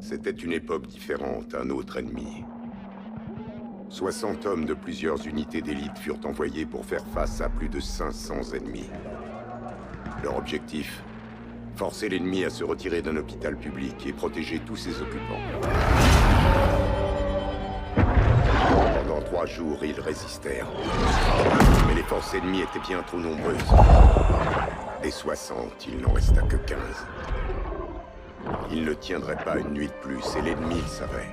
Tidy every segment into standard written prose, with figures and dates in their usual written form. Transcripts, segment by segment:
C'était une époque différente, un autre ennemi. 60 hommes de plusieurs unités d'élite furent envoyés pour faire face à plus de 500 ennemis. Leur objectif, forcer l'ennemi à se retirer d'un hôpital public et protéger tous ses occupants. Pendant 3 jours, ils résistèrent. Mais les forces ennemies étaient bien trop nombreuses. Des 60, il n'en resta que 15. Ils ne tiendraient pas une nuit de plus, et l'ennemi le savait.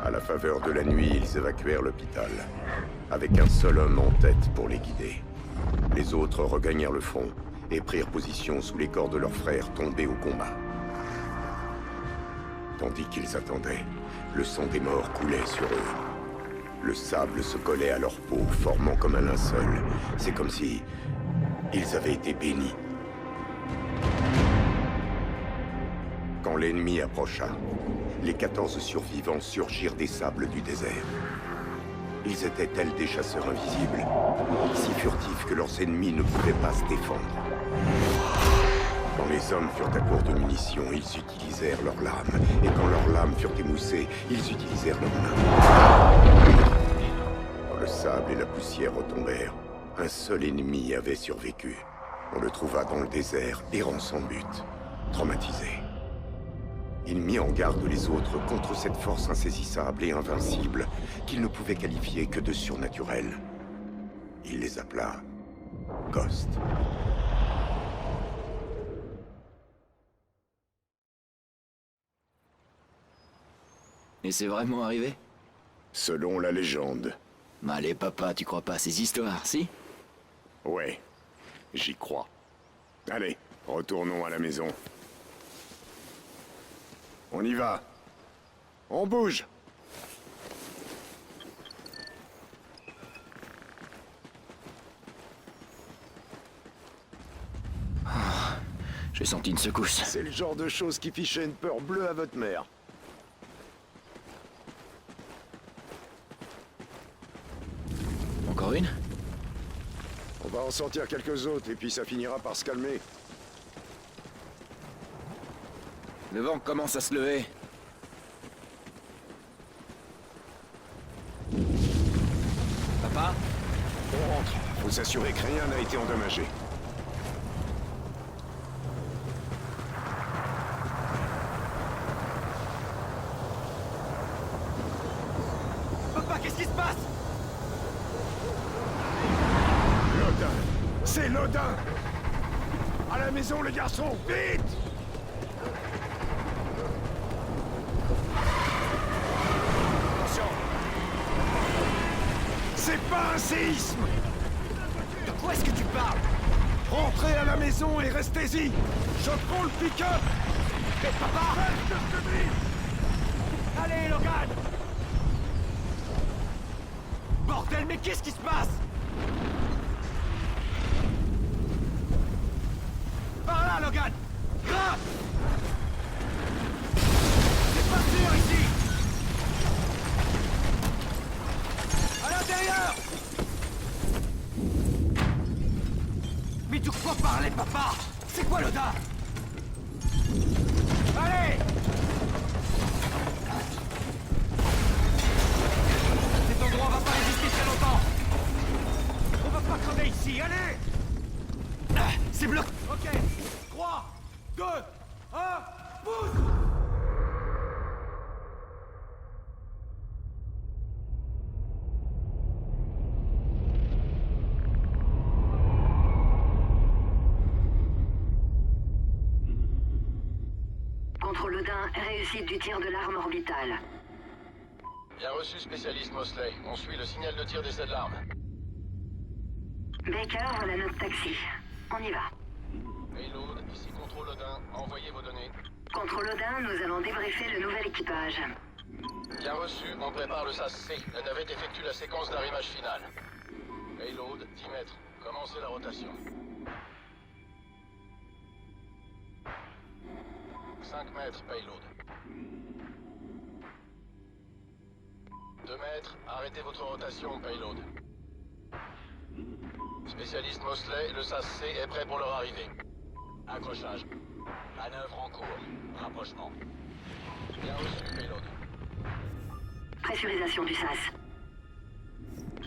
À la faveur de la nuit, ils évacuèrent l'hôpital, avec un seul homme en tête pour les guider. Les autres regagnèrent le front et prirent position sous les corps de leurs frères tombés au combat. Tandis qu'ils attendaient, le sang des morts coulait sur eux. Le sable se collait à leur peau, formant comme un linceul. C'est comme si ils avaient été bénis. Quand l'ennemi approcha, les 14 survivants surgirent des sables du désert. Ils étaient tels des chasseurs invisibles, si furtifs que leurs ennemis ne pouvaient pas se défendre. Quand les hommes furent à court de munitions, ils utilisèrent leurs lames. Et quand leurs lames furent émoussées, ils utilisèrent leurs mains. Quand le sable et la poussière retombèrent, un seul ennemi avait survécu. On le trouva dans le désert, errant sans but, traumatisé. Il mit en garde les autres contre cette force insaisissable et invincible qu'il ne pouvait qualifier que de surnaturelle. Il les appela Ghost. Et c'est vraiment arrivé? Selon la légende. Allez, papa, tu crois pas à ces histoires, si? Ouais, j'y crois. Allez, retournons à la maison. On y va. On bouge. J'ai senti une secousse. C'est le genre de choses qui fichait une peur bleue à votre mère. Encore une? On va en sortir quelques autres et puis ça finira par se calmer. Le vent commence à se lever. Papa? On rentre. Faut s'assurer que rien n'a été endommagé. Papa, qu'est-ce qui se passe? Lodin! C'est Lodin! À la maison, les garçons! Vite! Attention! C'est pas un séisme! De quoi est-ce que tu parles? Rentrez à la maison et restez-y! Je prends le pick-up! Mais papa! Allez, Logan! Bordel, mais qu'est-ce qui se passe? Par là, Logan! Grimpe! C'est pas sûr ici! À l'intérieur! Mais de quoi parler, papa? C'est quoi, Loda? Allez! Cet endroit va pas résister très longtemps! On va pas crever ici, allez! Ah, c'est bloqué! Ok, 3, 2, 1, pousse! Contrôle Odin, réussite du tir de l'arme orbitale. Bien reçu, spécialiste Mosley. On suit le signal de tir d'essai de l'arme. Baker, voilà notre taxi. On y va. Payload, ici Contrôle Odin. Envoyez vos données. Contrôle Odin, nous allons débriefer le nouvel équipage. Bien reçu, on prépare le SAS-C. La navette effectue la séquence d'arrimage final. Payload, 10 mètres. Commencez la rotation. 5 mètres, payload. 2 mètres, arrêtez votre rotation, payload. Spécialiste Mosley, le SAS-C est prêt pour leur arrivée. Accrochage. Manœuvre en en cours. Rapprochement. Bien reçu, Payload. Pressurisation du SAS.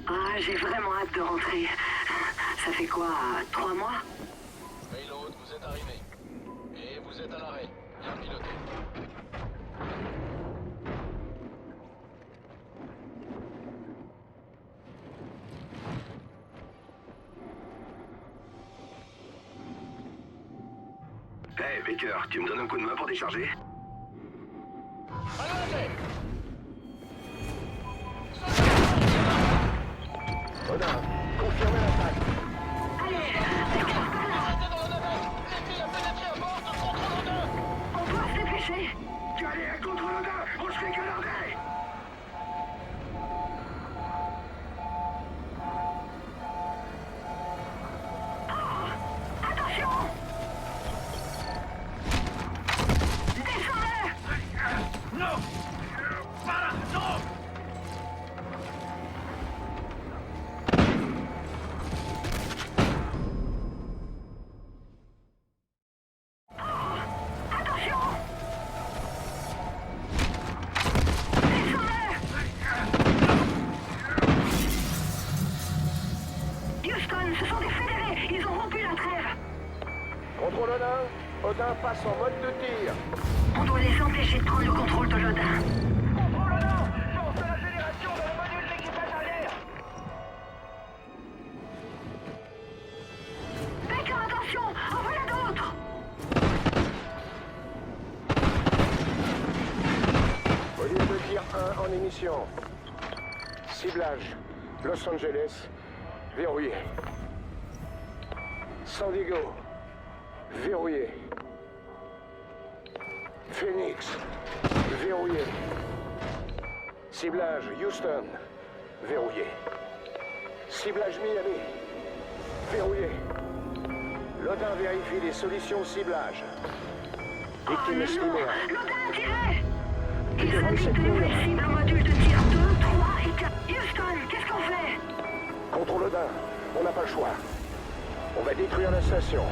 Ah, j'ai vraiment hâte de rentrer. Ça fait quoi, 3 mois? Payload, vous êtes arrivé. Et vous êtes à l'arrêt. Bien piloté. Hey, Baker, tu me donnes un coup de main pour décharger? Allez! Odin, confirmez l'attaque. Allez, Baker, par là. Arrêtez dans la navette! L'ennemi a pénétré à bord de contrôle 2! On doit se dépêcher. Tu allais à contre Odin, on se fait canarder. Attention! Descends-le! Non! Pas là! Non! Attention! Descends-le! Houston, ce sont des fédérés! Ils ont rompu la trêve! Contrôle Odin, Odin passe en mode de tir. On doit les empêcher de prendre le contrôle de l'Odin. Contrôle Odin, lance la génération dans le module d'équipage arrière. Baker, attention! En voilà d'autres! Module de tir 1 en émission. Ciblage, Los Angeles, verrouillé. San Diego, verrouillé. Phoenix, verrouillé. Ciblage, Houston, verrouillé. Ciblage Miami, verrouillé. L'Odin vérifie les solutions ciblage. Victime estimée. L'Odin a tiré! Ils indiquent de nouvelles cibles au module de tir 2, 3 et 4. Houston, qu'est-ce qu'on fait? Contrôle Odin, on n'a pas le choix. On va détruire la station.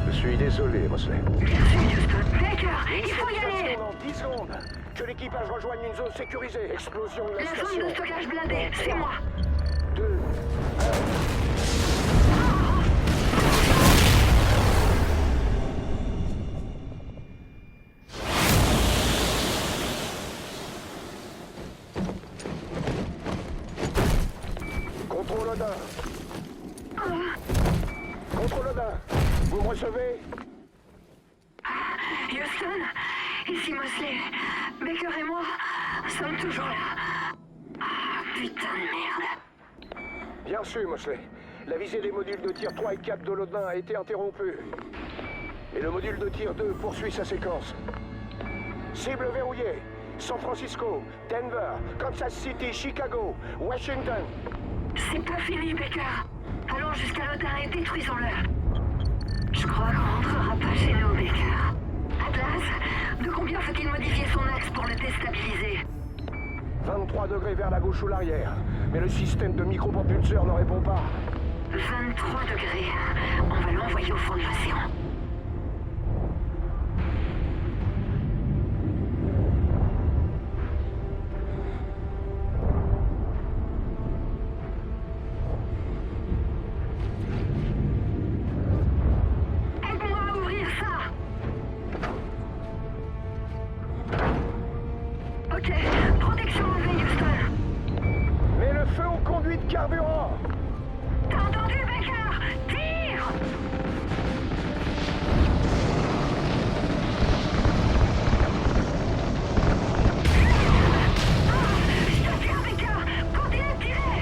Je suis désolé, Mosley. Bien sûr, Houston. Baker, il faut y aller! Dans 10 secondes. Que l'équipage rejoigne une zone sécurisée. Explosion de la La station. zone de stockage blindée, c'est moi! 2, 1. Contrôle Odin. Contrôle Odin. Vous me recevez? Houston, ici Mosley. Baker et moi sommes toujours là. Ah, putain de merde. Bien sûr, Mosley. La visée des modules de tir 3 et 4 de l'Odin a été interrompue. Et le module de tir 2 poursuit sa séquence. Cible verrouillée. San Francisco, Denver, Kansas City, Chicago, Washington. C'est pas fini, Baker. Allons jusqu'à l'Odin et détruisons-le. Je crois qu'on rentrera pas chez nous, Baker. Atlas, de combien faut-il modifier son axe pour le déstabiliser? 23 degrés vers la gauche ou l'arrière. Mais le système de micropropulseur ne répond pas. 23 degrés. On va l'envoyer au fond de l'océan. Aide-moi à ouvrir ça! Ok, protection levée, Houston. Mets le feu aux conduits de carburant. T'as entendu, Baker? Tire! Je te tiens, Baker! Continue de tirer!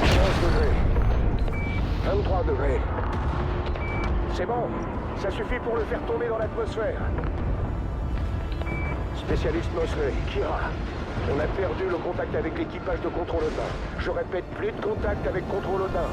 15 degrés. 23 degrés. C'est bon. Ça suffit pour le faire tomber dans l'atmosphère. Spécialiste Mosley, Kira. On a perdu le contact avec l'équipage de Contrôle Odin. Je répète, plus de contact avec Contrôle Odin.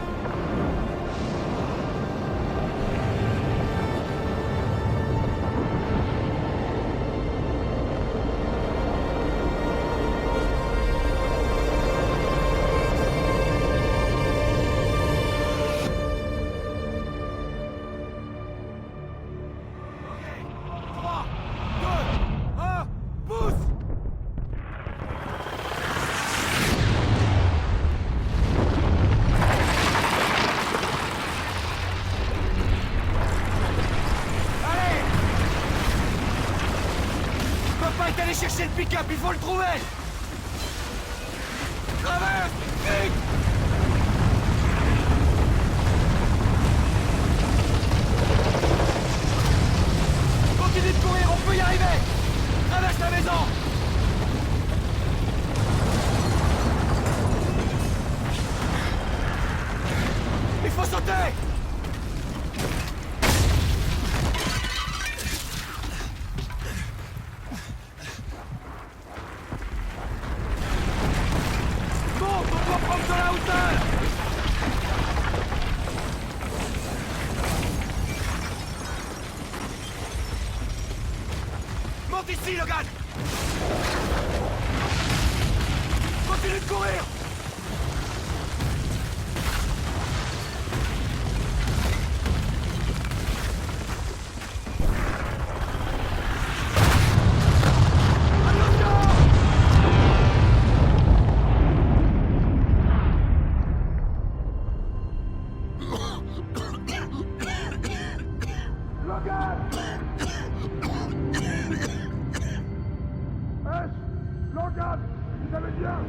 chercher le pick-up, il faut le trouver! Traverse! Vite! Continue de courir, on peut y arriver! Traverse la maison! Il faut sauter! Monte, on doit prendre de la hauteur! Monte ici, Logan! Continue de courir! Logan, vous allez bien?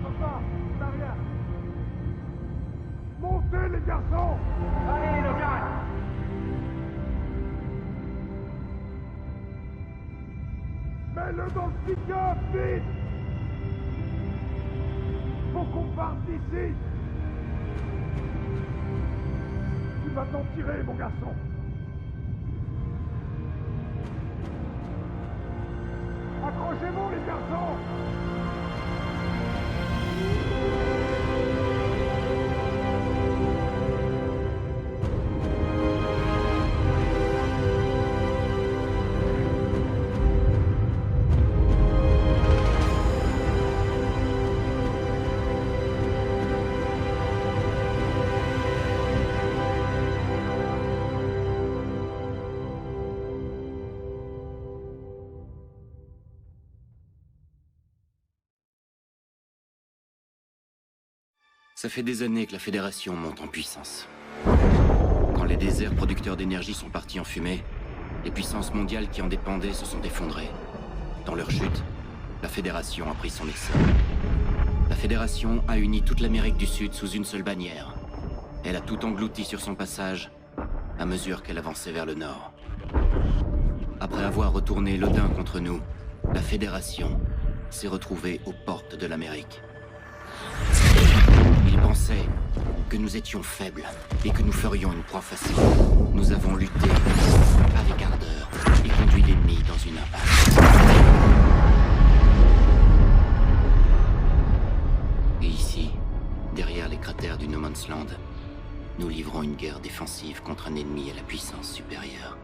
Papa, t'as rien. Montez les garçons! Allez, Logan! Mets-le dans le pick-up, vite! Faut qu'on parte d'ici! Tu vas t'en tirer, mon garçon! Accrochez-vous, les garçons! Ça fait des années que la Fédération monte en puissance. Quand les déserts producteurs d'énergie sont partis en fumée, les puissances mondiales qui en dépendaient se sont effondrées. Dans leur chute, la Fédération a pris son essor. La Fédération a uni toute l'Amérique du Sud sous une seule bannière. Elle a tout englouti sur son passage, à mesure qu'elle avançait vers le nord. Après avoir retourné l'Odin contre nous, la Fédération s'est retrouvée aux portes de l'Amérique. Ils pensaient que nous étions faibles et que nous ferions une proie facile. Nous avons lutté avec ardeur et conduit l'ennemi dans une impasse. Et ici, derrière les cratères du No Man's Land, nous livrons une guerre défensive contre un ennemi à la puissance supérieure.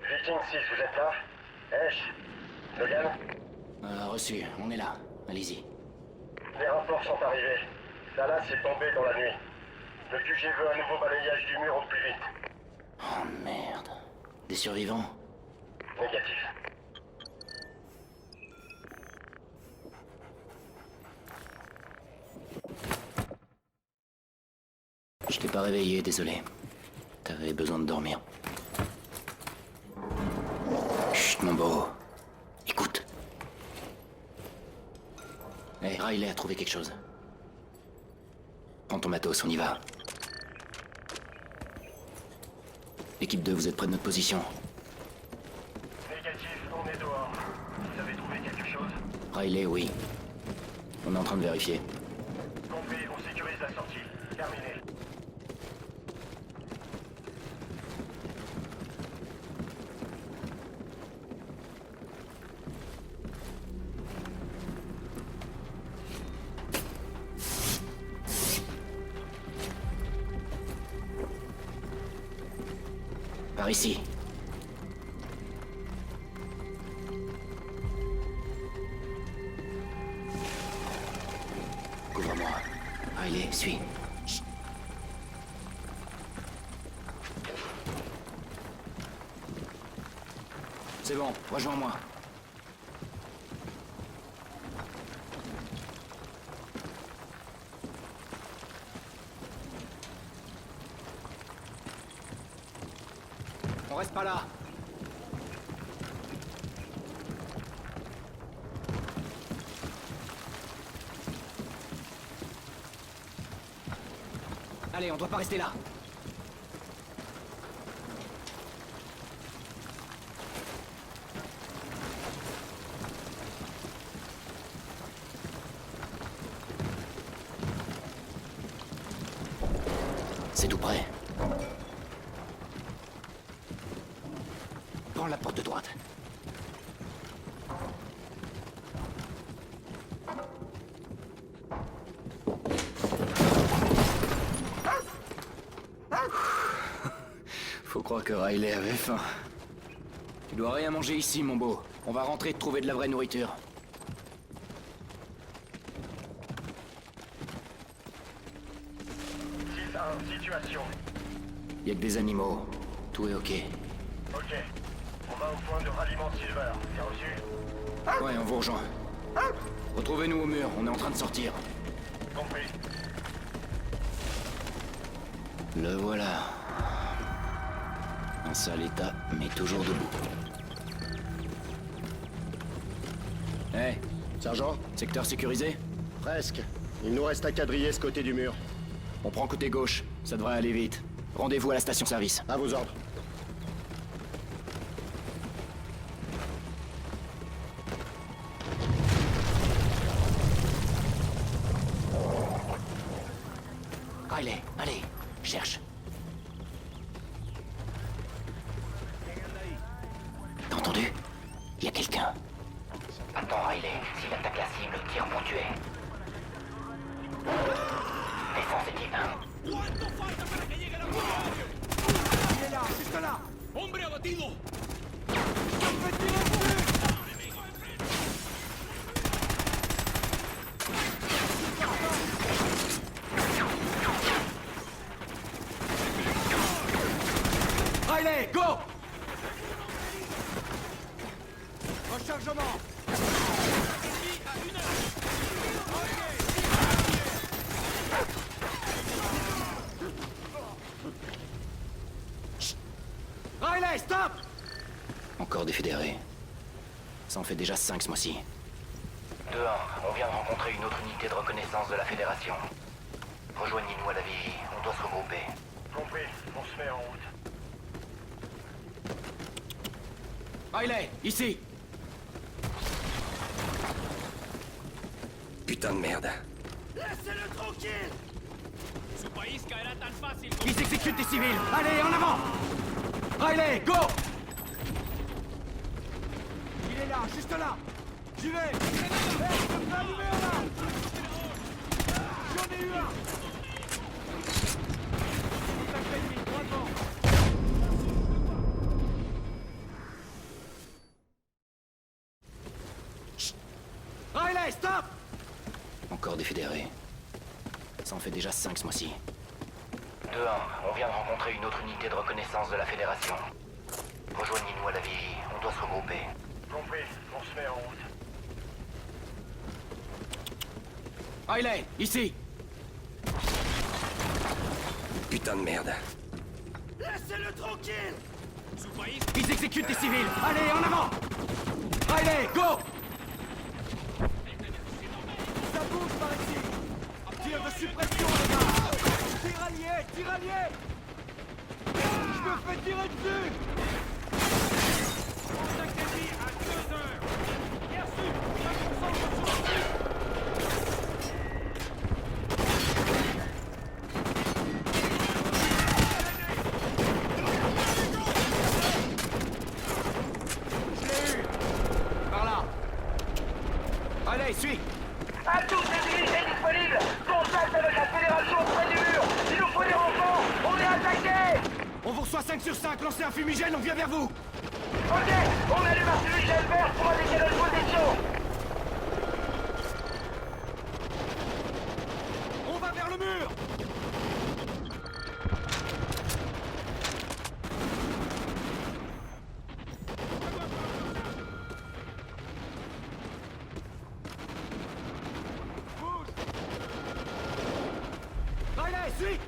Viking 6, vous êtes là? Esh, Logan? Reçu, on est là. Allez-y. Les rapports sont arrivés. Dallas est tombé dans la nuit. Le QG veut un nouveau balayage du mur au plus vite. Oh merde. Des survivants? Négatif. Je t'ai pas réveillé, désolé. T'avais besoin de dormir. Chut, mon beau. Écoute. Hey, Riley a trouvé quelque chose. Prends ton matos, on y va. Équipe 2, vous êtes près de notre position. Négatif, on est dehors. Vous avez trouvé quelque chose? Riley, oui. On est en train de vérifier. Compris, on sécurise la sortie. Terminé. Par ici. Couvre-moi. Riley, suis. Chut. C'est bon, rejoins-moi. reste pas là. Allez, on doit pas rester là. C'est tout près. Prends la porte de droite. Faut croire que Riley avait faim. Tu dois rien manger ici, mon beau. On va rentrer et te trouver de la vraie nourriture. Situation. Y a que des animaux. Tout est ok. Ok. On va au point de ralliement Silver. C'est reçu? Ouais, on vous rejoint. Retrouvez-nous au mur, on est en train de sortir. Compris. Le voilà. En sale état, mais toujours debout. Hé, Sergent? secteur sécurisé? Presque. Il nous reste à quadriller ce côté du mur. On prend côté gauche, ça devrait aller vite. Rendez-vous à la station-service. À vos ordres. Riley, allez, cherche. T'as entendu? Y a quelqu'un. Attends, Riley, s'il attaque la cible, tire pour tuer. Défense équipe. Il est là, juste là. Hombre abatido. Riley, go! Rechargement! Riley, stop! Encore des fédérés. Ça en fait déjà 5 ce mois-ci. 2-1, on vient de rencontrer une autre unité de reconnaissance de la Fédération. Rejoignez-nous à la vigie, on doit se regrouper. Compris. On se met en route. Riley, ici! Putain de merde. Laissez-le tranquille! Ils exécutent des civils! Allez, en avant! Riley, go! Il est là, juste là! J'y vais! Hey, je me fais allumer là! J'en ai eu un! Contact ennemi, droit devant! Chut. Riley, stop! Encore des fédérés. Ça en fait déjà 5 ce mois-ci. 2-1, on vient de rencontrer une autre unité de reconnaissance de la Fédération. Rejoignez-nous à la vigie, on doit se regrouper. Compris. On se met en route. Riley, ici! Putain de merde. Laissez-le tranquille! Ils exécutent des civils! Allez, en avant! Riley, go! Ça bouge par ici! Tir de suppression, les gars! Tirallier! Tirallier! Je me fais tirer dessus! Contact ennemi à 2 heures! Bien sûr! Ça se concentre sur le but! Allez, suis! À toutes les unités disponibles! Contact avec la Fédération près du mur! Il nous faut des renforts! On est attaqué! On vous reçoit 5 sur 5, lancez un fumigène, on vient vers vous! Ok! On allume un fumigène vert pour indiquer notre position! On va vers le mur! Bouge! Riley, suis!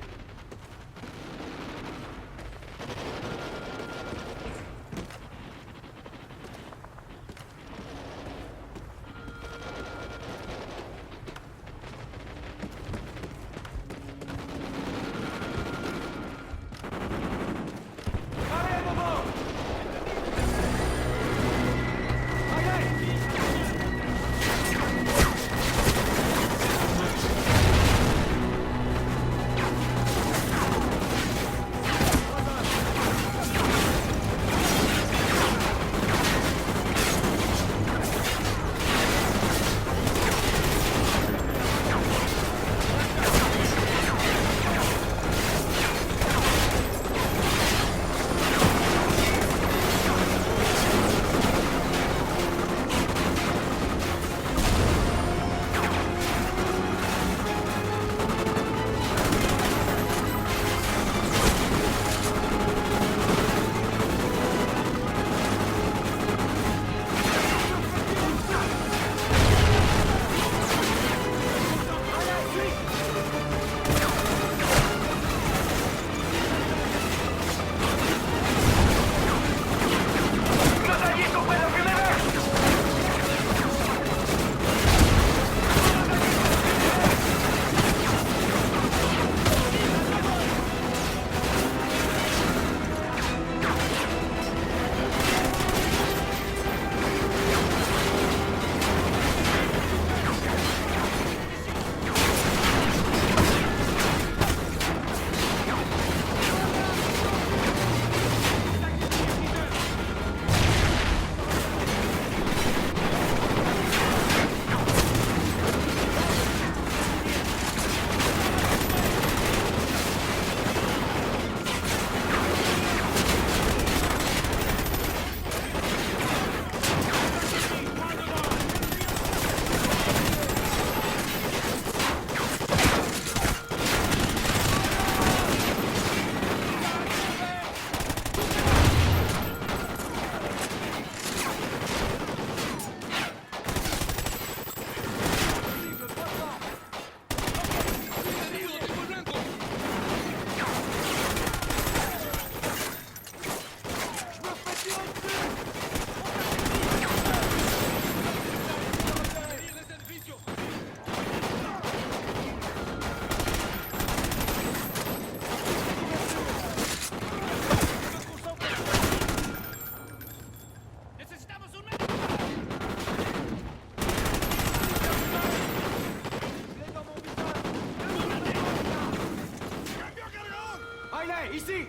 Ok, ici.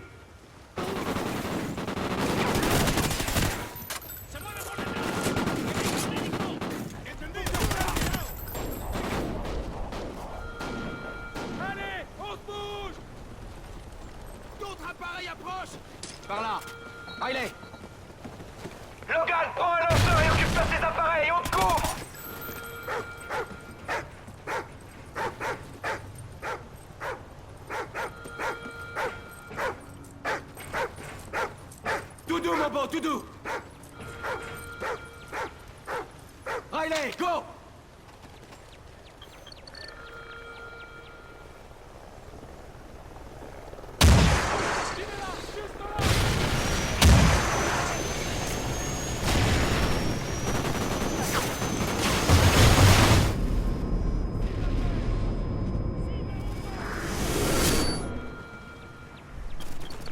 Allez, on se bouge. D'autres appareils approchent. Par là. Riley. Logan, prends un lanceur et occupe-toi de ces appareils, on te couvre! Tout doux, mon beau, tout doux. Riley, go.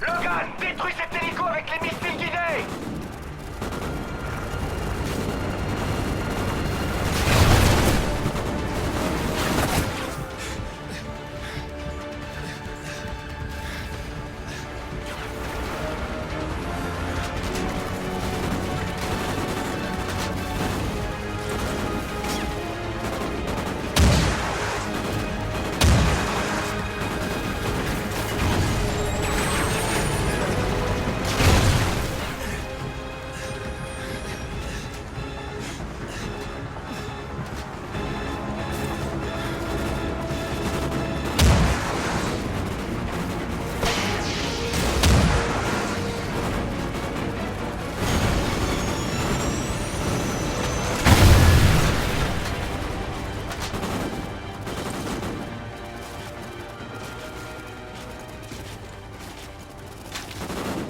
Logan, détruis cet hélico avec les missiles guidés!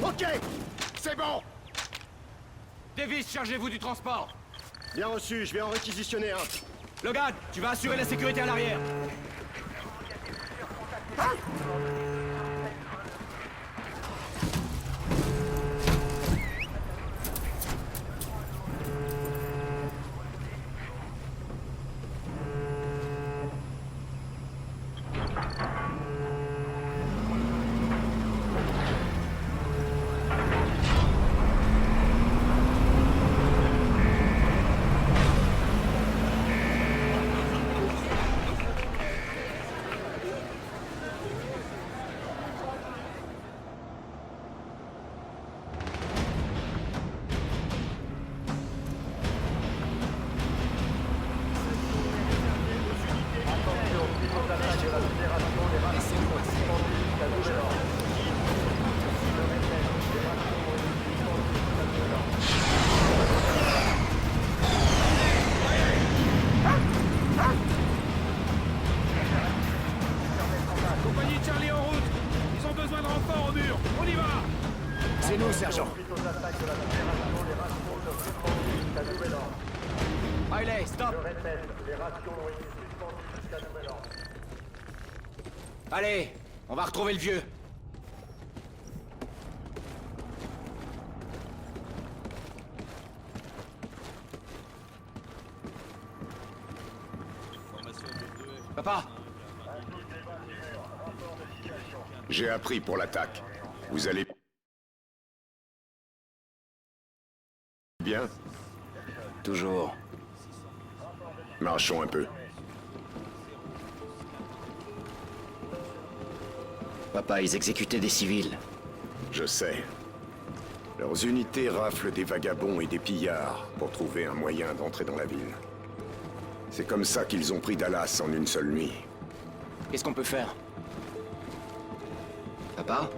Ok! C'est bon! Davis, chargez-vous du transport. Bien reçu, je vais en réquisitionner un. Logan, tu vas assurer la sécurité à l'arrière. Compagnie Charlie en route. Ils ont besoin de renforts au mur. On y va. C'est nous, sergent. Riley, stop. Allez, on va retrouver le vieux. Papa, J'ai appris pour l'attaque. Vous allez... bien? Toujours. Marchons un peu. Papa, ils exécutaient des civils. Je sais. Leurs unités raflent des vagabonds et des pillards pour trouver un moyen d'entrer dans la ville. C'est comme ça qu'ils ont pris Dallas en une seule nuit. Qu'est-ce qu'on peut faire? Papa?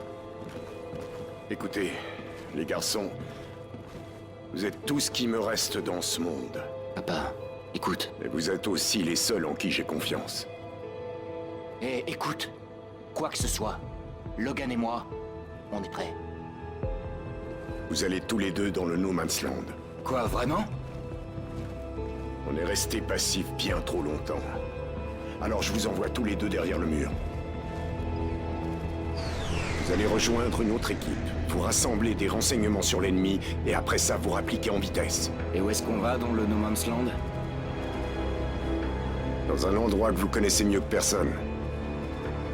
Écoutez, les garçons, vous êtes tout ce qui me reste dans ce monde. Papa, écoute. Et vous êtes aussi les seuls en qui j'ai confiance. Eh, écoute. Quoi que ce soit, Logan et moi, on est prêts. Vous allez tous les deux dans le No Man's Land. Quoi, vraiment? On est restés passifs bien trop longtemps. Alors je vous envoie tous les deux derrière le mur. Vous allez rejoindre une autre équipe. Vous rassemblez des renseignements sur l'ennemi, et après ça, vous rappliquez en vitesse. Et où est-ce qu'on va dans le No Man's Land? Dans un endroit que vous connaissez mieux que personne.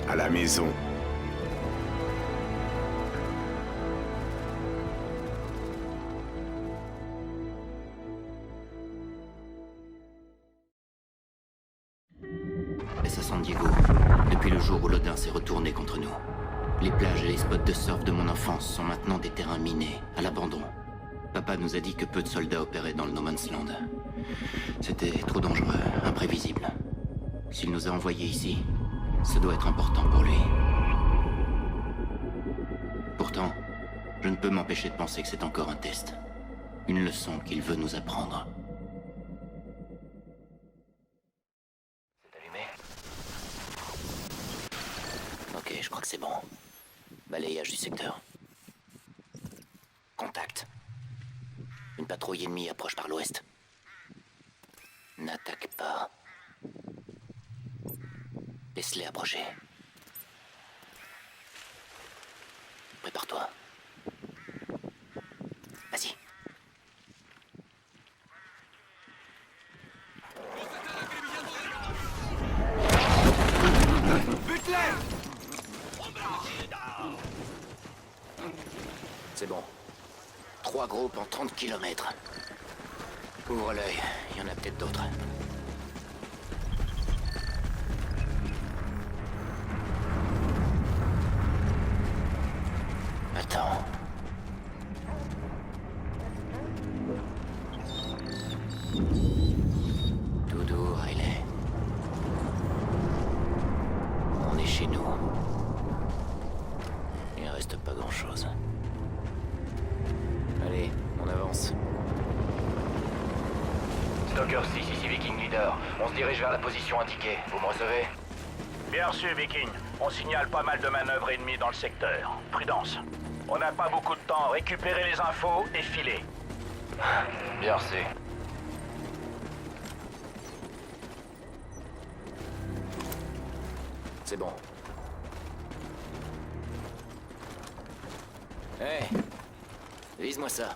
À la maison. Diego, depuis le jour où l'Odin s'est retourné contre nous. Les plages et les spots de surf de mon enfance sont maintenant des terrains minés, à l'abandon. Papa nous a dit que peu de soldats opéraient dans le No Man's Land. C'était trop dangereux, imprévisible. S'il nous a envoyés ici, ça doit être important pour lui. Pourtant, je ne peux m'empêcher de penser que c'est encore un test. Une leçon qu'il veut nous apprendre. C'est allumé? Ok, je crois que c'est bon. Balayage du secteur. Contact. Une patrouille ennemie approche par l'ouest. N'attaque pas. Laisse-les approcher. Prépare-toi. Vas-y. Bute-les! C'est bon. 3 groupes en 30 km. Ouvre l'œil, il y en a peut-être d'autres. Attends. Tout doux, Riley. On est chez nous. Il ne reste pas grand-chose. Allez, on avance. Stalker 6 ici Viking Leader. On se dirige vers la position indiquée. Vous me recevez? Bien reçu, Viking. On signale pas mal de manœuvres ennemies dans le secteur. Prudence. On n'a pas beaucoup de temps. Récupérez les infos et filez. Bien reçu. C'est bon. Hey! Vise-moi ça.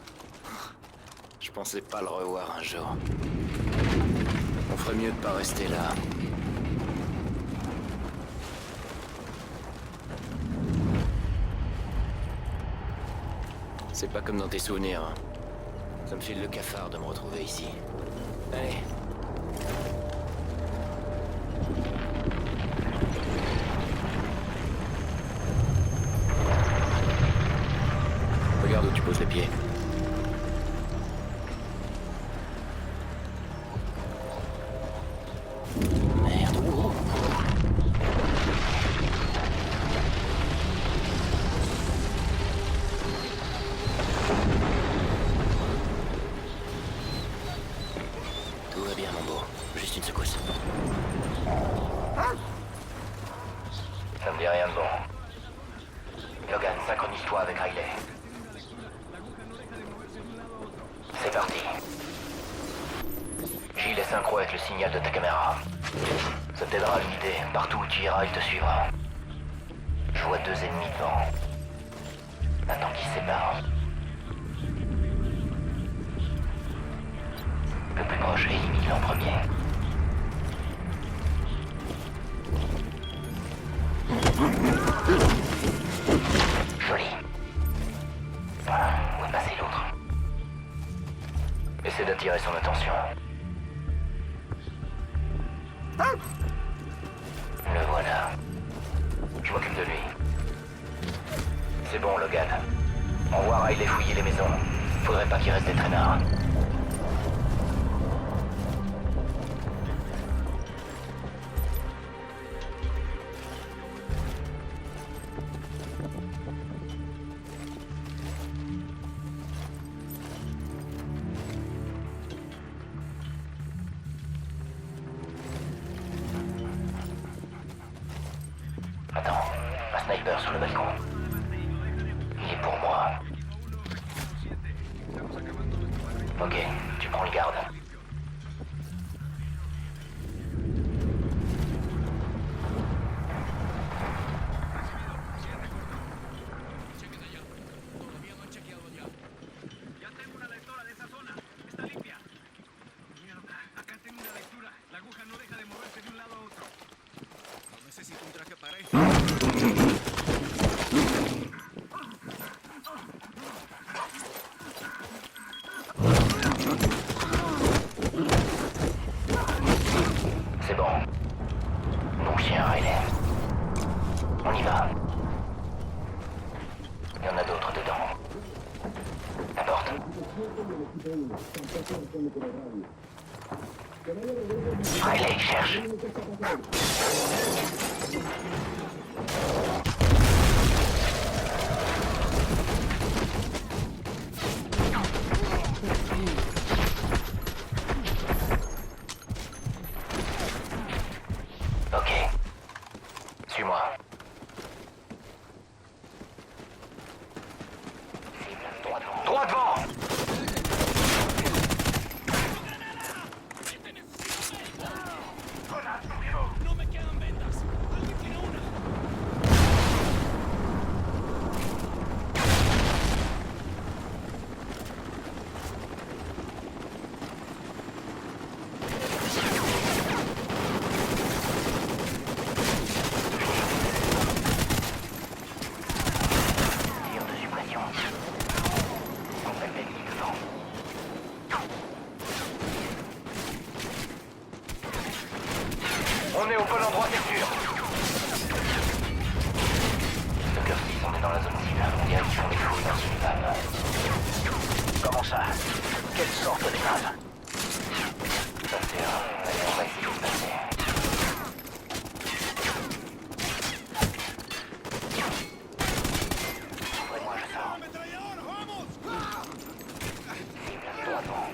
Je pensais pas le revoir un jour. On ferait mieux de pas rester là. C'est pas comme dans tes souvenirs, hein. Ça me file le cafard de me retrouver ici. Allez. Regarde où tu poses les pieds. Merde. Tout va bien, mon beau. Juste une secousse. Ça me dit rien de bon. Logan, synchronise-toi avec Riley. C'est parti. Gilles est synchro avec le signal de ta caméra. Ça t'aidera à le guider. Partout où tu iras, il te suivra. Je vois 2 ennemis devant. Attends qu'ils se séparent. Le plus proche, élimine-le en premier. Joli. Où est passé l'autre? Essaie d'attirer son attention. Le voilà. Je m'occupe de lui. C'est bon, Logan. Envoie Riley fouiller les maisons. Faudrait pas qu'il reste des traînards. Attends, un sniper sur le balcon. Il est pour moi. Ok, tu prends le garde. C'est bon. Mon chien On y va. Il y en a d'autres dedans. La porte. Riley cherche. Ok. Suis-moi. Cible, droit devant. Droit devant! Tir de suppression. Contact ennemi devant. On est au bon endroit, c'est sûr. Stalker 6, on est dans la zone cible. On dirait qu'ils font des fouilles dans une vanne. Comment ça? Quelle sorte d'épave? Ça c'est allez, on va essayer de passer. Ouvrez-moi, je sors. Cible, droit devant.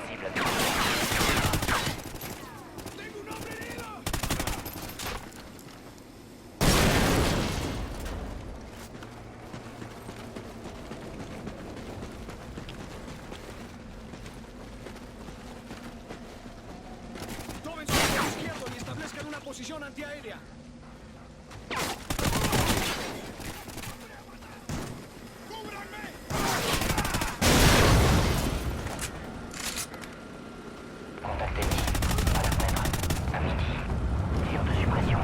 Cible, Tomen su lado izquierdo y establezcan una posición antiaérea. contact ennemi. À la fenêtre. À midi. Tir de suppression.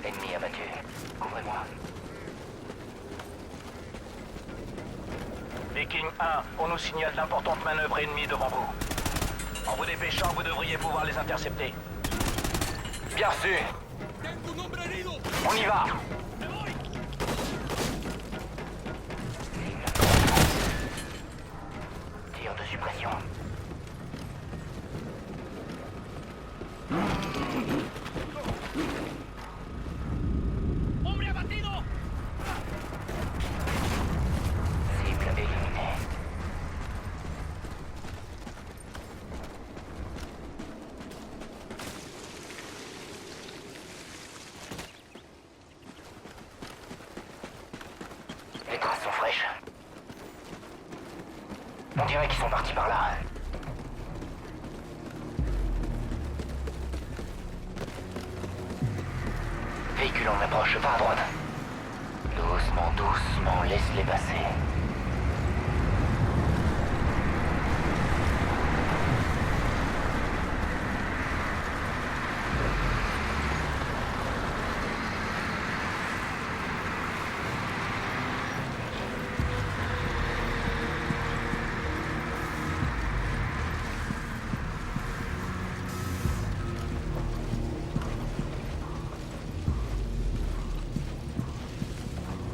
Ennemi abattu. Couvrez-moi. Viking 1, on nous signale d'importantes manœuvres ennemies devant vous. En vous dépêchant, vous devriez pouvoir les intercepter. Bien sûr. On y va. Tir de suppression. Cible éliminée. Les traces sont fraîches. On dirait qu'ils sont partis par là. Véhicule en approche, va à droite. Doucement, doucement, laisse-les passer.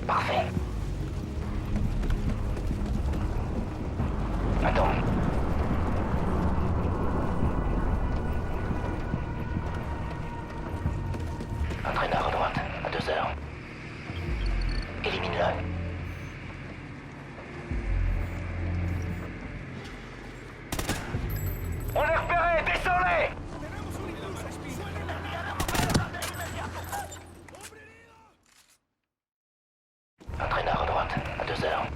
Parfait. Attends. Entraîneur à droite, à 2 heures. Élimine-le. On est repéré, descendez! Entraîneur à droite, à 2 heures.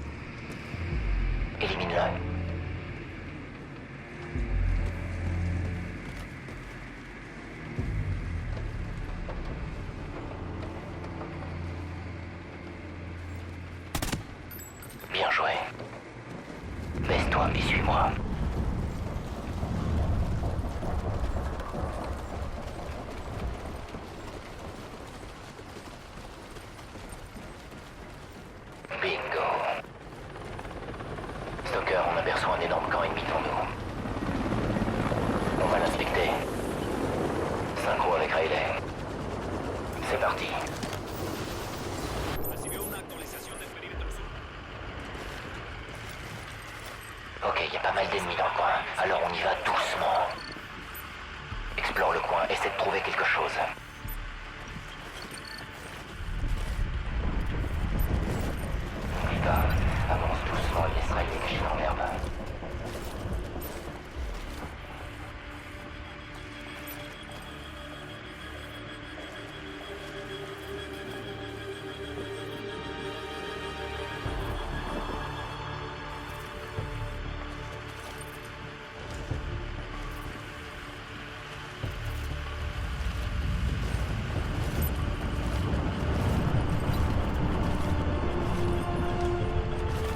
Élimine-le. Baisse-toi et suis-moi. Bingo. Stalker, on aperçoit un énorme camp ennemi devant nous. On va l'inspecter. Synchro avec Riley. C'est parti. Ok, il y a pas mal d'ennemis dans le coin, alors on y va doucement. Explore le coin, essaie de trouver quelque chose. N'oublie pas, avance doucement et laisse Riley caché dans l'herbe.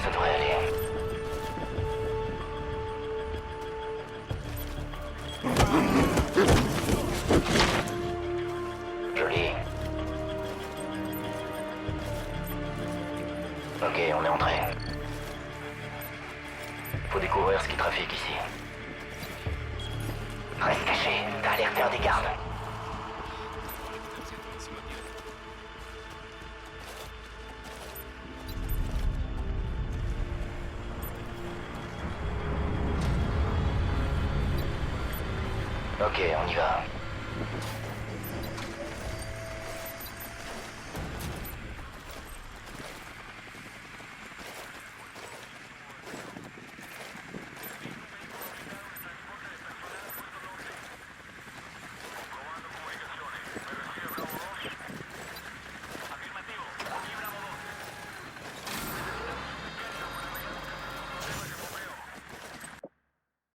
Ça devrait aller. Joli. Ok, on est entré. Faut découvrir ce qui trafique ici. Reste caché, t'as alerté un des gardes. Ok, on y va.